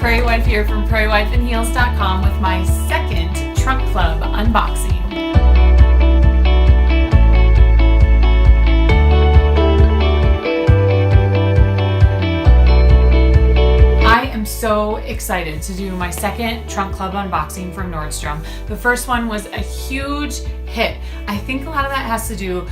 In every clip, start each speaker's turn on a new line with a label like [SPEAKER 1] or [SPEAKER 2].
[SPEAKER 1] Prairie Wife here from prairiewifeandheels.com with my second Trunk Club unboxing. I am so excited to do my second Trunk Club unboxing from Nordstrom. The first one was a huge hit. I think a lot of that has to do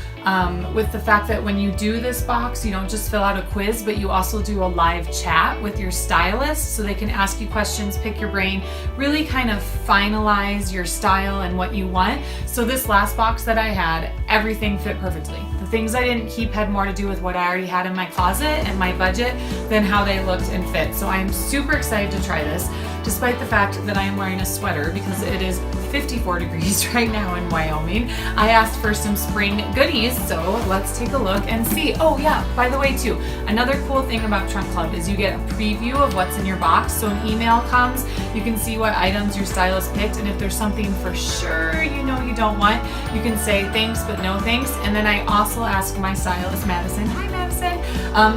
[SPEAKER 1] with the fact that when you do this box, you don't just fill out a quiz, but you also do a live chat with your stylist so they can ask you questions, pick your brain, really kind of finalize your style and what you want. So this last box that I had, everything fit perfectly. The things I didn't keep had more to do with what I already had in my closet and my budget than how they looked and fit. So I am super excited to try this, despite the fact that I am wearing a sweater because it is 54 degrees right now in Wyoming. I asked for some spring goodies, so let's take a look and see. Oh yeah, by the way too, another cool thing about Trunk Club is you get a preview of what's in your box. So an email comes, you can see what items your stylist picked, and if there's something for sure you know you don't want, you can say thanks but no thanks. And then I also ask my stylist, Madison, hi Madison,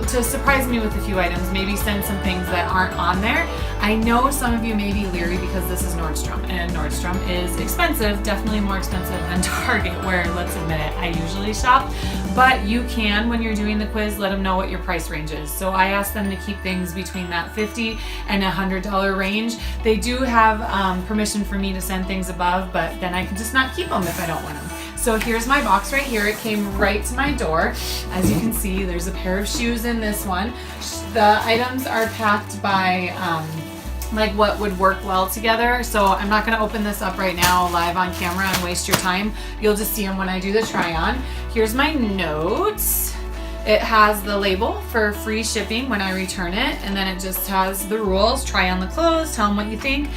[SPEAKER 1] to surprise me with a few items, maybe send some things that aren't on there. I know some of you may be leery because this is Nordstrom, and Nordstrom is expensive, definitely more expensive than Target, where, let's admit it, I usually shop. But you can, when you're doing the quiz, let them know what your price range is. So I asked them to keep things between that $50 and $100 range. They do have permission for me to send things above, but then I can just not keep them if I don't want them. So here's my box right here. It came right to my door. As you can see, there's a pair of shoes in this one. The items are packed by like what would work well together. So I'm not gonna open this up right now live on camera and waste your time. You'll just see them when I do the try on. Here's my notes. It has the label for free shipping when I return it, and then it just has the rules. Try on the clothes, tell them what you think,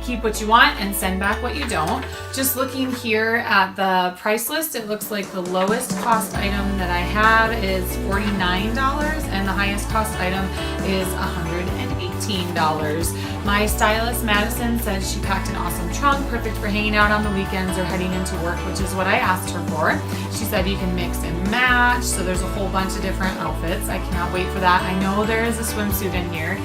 [SPEAKER 1] keep what you want, and send back what you don't. Just looking here at the price list, it looks like the lowest cost item that I have is $49, and the highest cost item is $118. My stylist, Madison, says she packed an awesome trunk, perfect for hanging out on the weekends or heading into work, which is what I asked her for. She said you can mix and match, so there's a whole bunch of different outfits. I cannot wait for that. I know there is a swimsuit in here.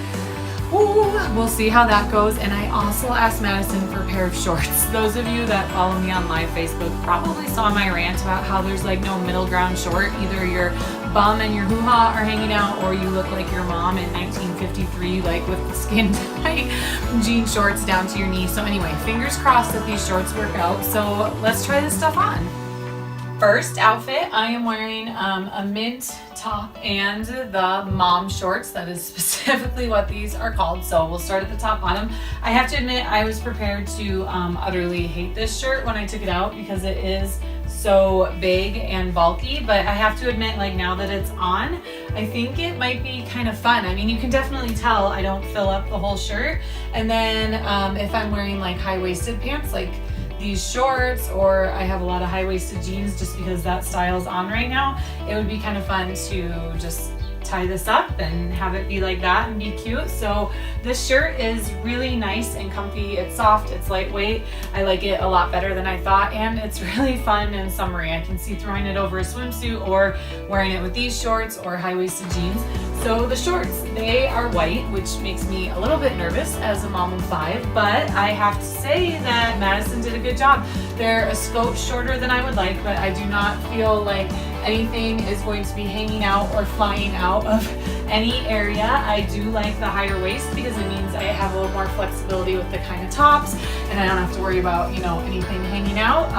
[SPEAKER 1] Ooh, we'll see how that goes. And I also asked Madison for a pair of shorts. Those of you that follow me on live Facebook probably saw my rant about how there's like no middle ground short. Either your bum and your hoo-ha are hanging out, or you look like your mom in 1953, like with the skin tight jean shorts down to your knees. So anyway, fingers crossed that these shorts work out. So let's try this stuff on. First outfit, I am wearing a mint top and the mom shorts. That is specifically what these are called. So we'll start at the top bottom. I have to admit, I was prepared to utterly hate this shirt when I took it out because it is so big and bulky, but I have to admit, like, now that it's on, I think it might be kind of fun. I mean, you can definitely tell I don't fill up the whole shirt. And then if I'm wearing like high-waisted pants, like these shorts, or I have a lot of high-waisted jeans just because that style's on right now, it would be kind of fun to just tie this up and have it be like that and be cute. So this shirt is really nice and comfy. It's soft, it's lightweight. I like it a lot better than I thought, and it's really fun and summery. I can see throwing it over a swimsuit or wearing it with these shorts or high-waisted jeans. So the shorts, they are white, which makes me a little bit nervous as a mom of 5, but I have to say that Madison did a good job. They're a scope shorter than I would like, but I do not feel like anything is going to be hanging out or flying out of any area. I do like the higher waist because it means I have a little more flexibility with the kind of tops, and I don't have to worry about, you know, anything hanging out.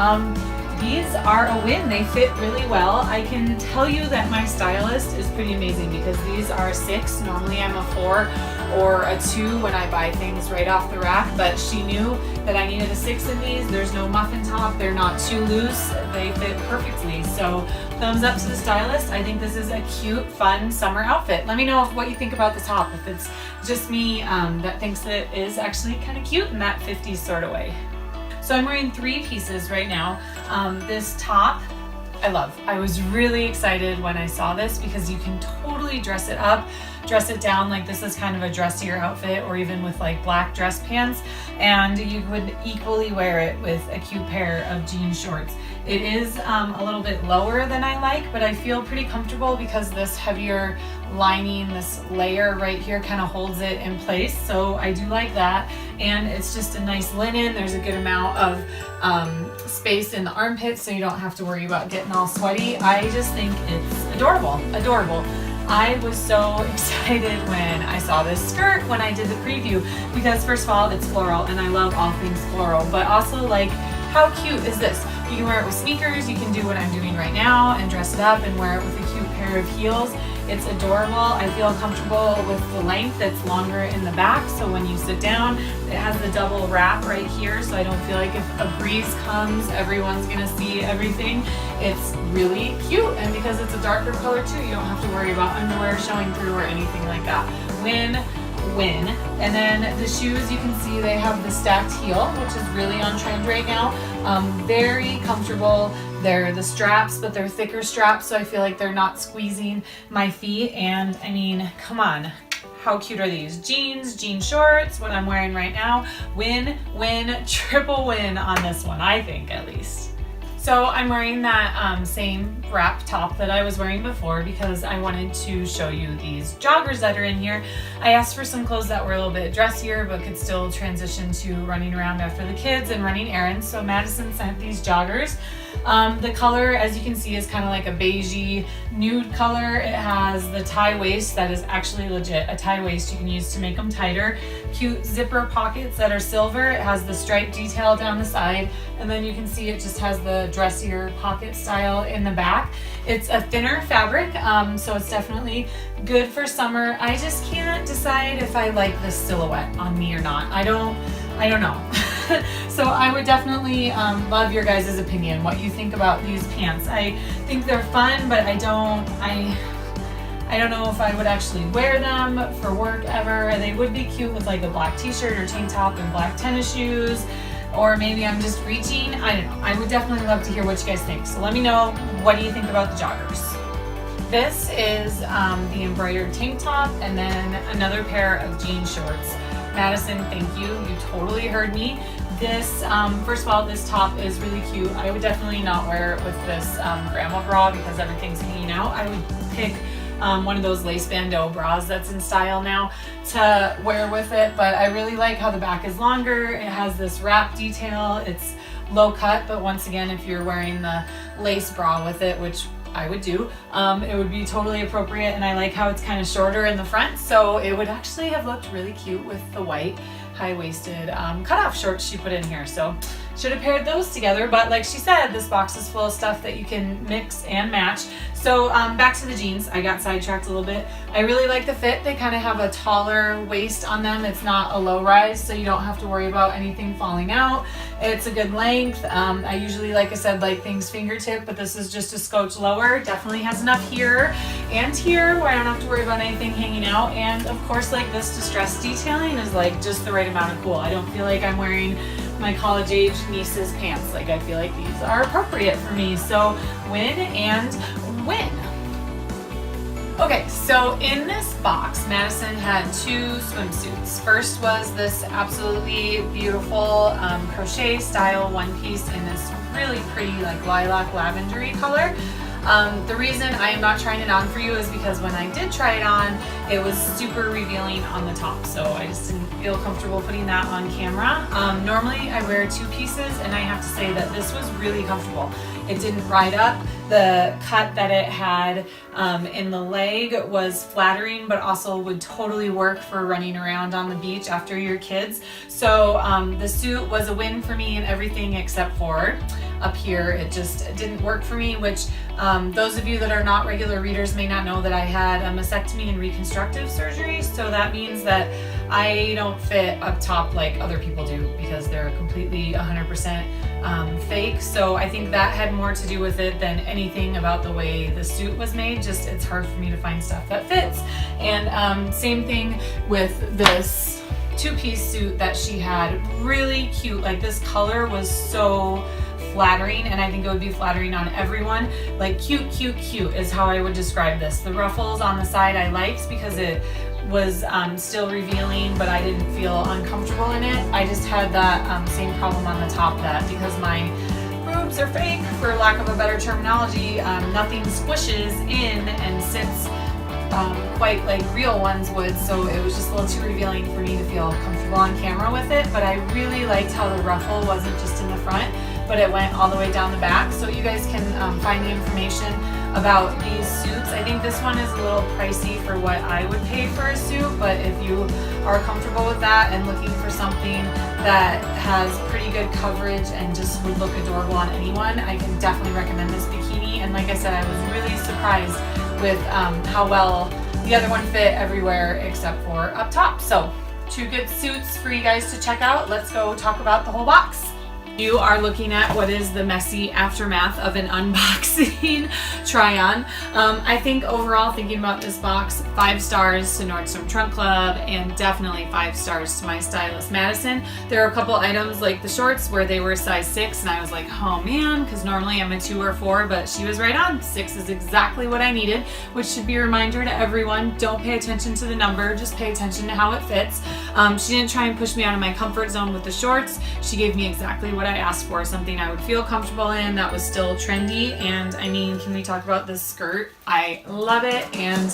[SPEAKER 1] These are a win. They fit really well. I can tell you that my stylist is pretty amazing because these are a 6. Normally I'm a 4 or a 2 when I buy things right off the rack, but she knew that I needed a 6 in these. There's no muffin top. They're not too loose. They fit perfectly. So thumbs up to the stylist. I think this is a cute, fun summer outfit. Let me know what you think about the top. If it's just me that thinks that it is actually kind of cute in that 50s sort of way. So I'm wearing 3 pieces right now. This top, I love. I was really excited when I saw this because you can totally dress it up, dress it down. Like, this is kind of a dressier outfit, or even with like black dress pants, and you would equally wear it with a cute pair of jean shorts. It is a little bit lower than I like, but I feel pretty comfortable because this heavier lining, this layer right here kind of holds it in place. So I do like that. And it's just a nice linen. There's a good amount of space in the armpits, so you don't have to worry about getting all sweaty. I just think it's adorable, adorable. I was so excited when I saw this skirt when I did the preview, because first of all, it's floral and I love all things floral, but also like, how cute is this? You can wear it with sneakers, you can do what I'm doing right now and dress it up and wear it with a cute pair of heels. It's adorable. I feel comfortable with the length. It's longer in the back, so when you sit down, it has the double wrap right here, so I don't feel like if a breeze comes, everyone's gonna see everything. It's really cute, and because it's a darker color too, you don't have to worry about underwear showing through or anything like that. Win. And then the shoes, you can see they have the stacked heel, which is really on trend right now. Very comfortable. They're the straps, but they're thicker straps, so I feel like they're not squeezing my feet. And I mean, come on, how cute are these? Jeans, jean shorts, what I'm wearing right now. Win, triple win on this one, I think, at least. So I'm wearing that same wrap top that I was wearing before because I wanted to show you these joggers that are in here. I asked for some clothes that were a little bit dressier but could still transition to running around after the kids and running errands. So Madison sent these joggers. The color, as you can see, is kind of like a beigey nude color. It has the tie waist that is actually legit a tie waist you can use to make them tighter. Cute zipper pockets that are silver. It has the stripe detail down the side, and then you can see it just has the dressier pocket style in the back. It's a thinner fabric, so it's definitely good for summer. I just can't decide if I like this silhouette on me or not. I don't know. So I would definitely love your guys' opinion, what you think about these pants. I think they're fun, but I don't know if I would actually wear them for work ever. They would be cute with like a black t-shirt or tank top and black tennis shoes, or maybe I'm just reaching. I don't know. I would definitely love to hear what you guys think. So let me know, what do you think about the joggers? This is the embroidered tank top and then another pair of jean shorts. Madison, thank you. You totally heard me. This, first of all, this top is really cute. I would definitely not wear it with this grandma bra because everything's hanging out. I would pick one of those lace bandeau bras that's in style now to wear with it, but I really like how the back is longer. It has this wrap detail. It's low cut, but once again, if you're wearing the lace bra with it, which I would do, it would be totally appropriate, and I like how it's kind of shorter in the front, so it would actually have looked really cute with the white high-waisted cutoff shorts she put in here. So should have paired those together, but like she said, this box is full of stuff that you can mix and match. So back to the jeans. I got sidetracked a little bit. I really like the fit. They kind of have a taller waist on them. It's not a low rise, so you don't have to worry about anything falling out. It's a good length. I usually, like I said, like things fingertip, but this is just a scotch lower. Definitely has enough here and here where I don't have to worry about anything hanging out. And of course, like this distress detailing is like just the right amount of cool. I don't feel like I'm wearing my college age niece's pants. Like I feel like these are appropriate for me. So win and win. Okay, so in this box, Madison had two swimsuits. First was this absolutely beautiful crochet style one piece in this really pretty like lilac lavendery color. The reason I am not trying it on for you is because when I did try it on, it was super revealing on the top, so I just didn't feel comfortable putting that on camera. Normally I wear two pieces, and I have to say that this was really comfortable. It didn't ride up. The cut that it had in the leg was flattering, but also would totally work for running around on the beach after your kids. So the suit was a win for me in everything except for up here. It just didn't work for me, which those of you that are not regular readers may not know that I had a mastectomy and reconstructive surgery. So that means that I don't fit up top like other people do because they're completely 100% fake. So I think that had more to do with it than anything about the way the suit was made. Just it's hard for me to find stuff that fits. And same thing with this two-piece suit that she had. Really cute. Like this color was so flattering, and I think it would be flattering on everyone. Like cute, cute, cute is how I would describe this. The ruffles on the side I liked because it was still revealing, but I didn't feel uncomfortable in it. I just had that same problem on the top, that because my boobs are fake, for lack of a better terminology, nothing squishes in and sits quite like real ones would, so it was just a little too revealing for me to feel comfortable on camera with it. But I really liked how the ruffle wasn't just in the front, but it went all the way down the back. So you guys can find the information about these suits. I think this one is a little pricey for what I would pay for a suit, but if you are comfortable with that and looking for something that has pretty good coverage and just would look adorable on anyone, I can definitely recommend this bikini. And like I said, I was really surprised with how well the other one fit everywhere except for up top. So 2 good suits for you guys to check out. Let's go talk about the whole box. You are looking at what is the messy aftermath of an unboxing try-on. I think overall, thinking about this box, 5 stars to Nordstrom Trunk Club and definitely 5 stars to my stylist Madison. There are a couple items like the shorts where they were size 6 and I was like, oh man, because normally I'm a 2 or 4, but she was right on. 6 is exactly what I needed, which should be a reminder to everyone, don't pay attention to the number, just pay attention to how it fits. She didn't try and push me out of my comfort zone with the shorts. She gave me exactly what I asked for, something I would feel comfortable in that was still trendy. And I mean, can we talk about this skirt? I love it, and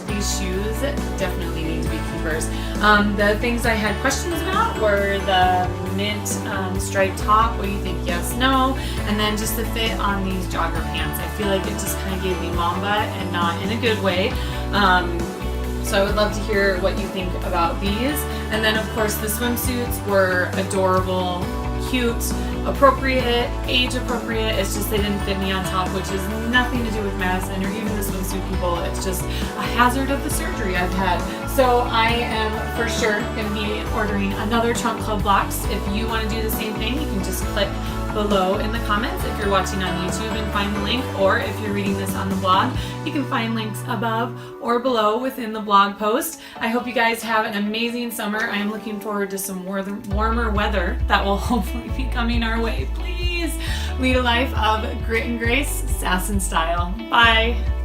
[SPEAKER 1] these shoes definitely need to be keepers. The things I had questions about were the mint striped top. What do you think? Yes, no. And then just the fit on these jogger pants. I feel like it just kind of gave me mom butt and not in a good way. So I would love to hear what you think about these. And then of course the swimsuits were adorable, cute, appropriate, age appropriate. It's just they didn't fit me on top, which has nothing to do with Madison or even the swimsuit people. It's just a hazard of the surgery I've had. So I am for sure going to be ordering another Trunk Club box. If you want to do the same thing, you can just click below in the comments if you're watching on YouTube and find the link, or if you're reading this on the blog, you can find links above or below within the blog post. I hope you guys have an amazing summer. I am looking forward to some warmer weather that will hopefully be coming our way. Please lead a life of grit and grace, sass and style. Bye.